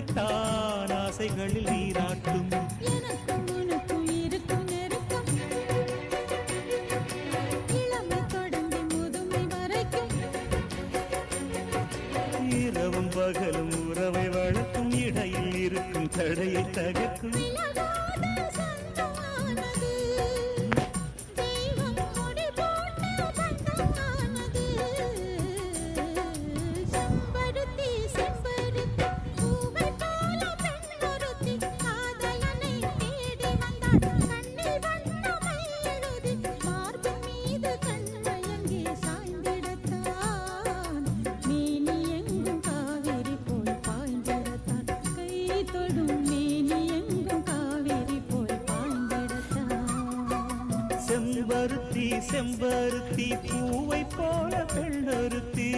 உன்னைத்தான் ஆசைகளில் நீராட்டும். எனக்கும் உனக்கும் இருக்கும் நெருக்கம் இளமை தொடங்கி முதுமை வரைக்கும். இரவும் பகலும் உறவை வளர்க்கும் இடையில் இருக்கும் தடையை தகர்க்கும். விலகாத சொந்தமானது தெய்வம் முடி போட்ட பந்தமானது. செம்பருத்தி செம்பருத்தி பூவை போல பெண்ணொருத்தி காதலனை தேடி வந்தாள். கண்ணில் வண்ணமை எழுதி மார்பின் மீது கண்மயங்கி சாய்ந்திடத்தான். மேனி எங்கும் காவிரி போல் பாய்ந்திடத்தான். கை தொடும் மேனி எங்கும் காவிரி போல் பாய்ந்திடத்தான். செம்பருத்தி செம்பருத்தி பூவை போல பெண்ணொருத்தி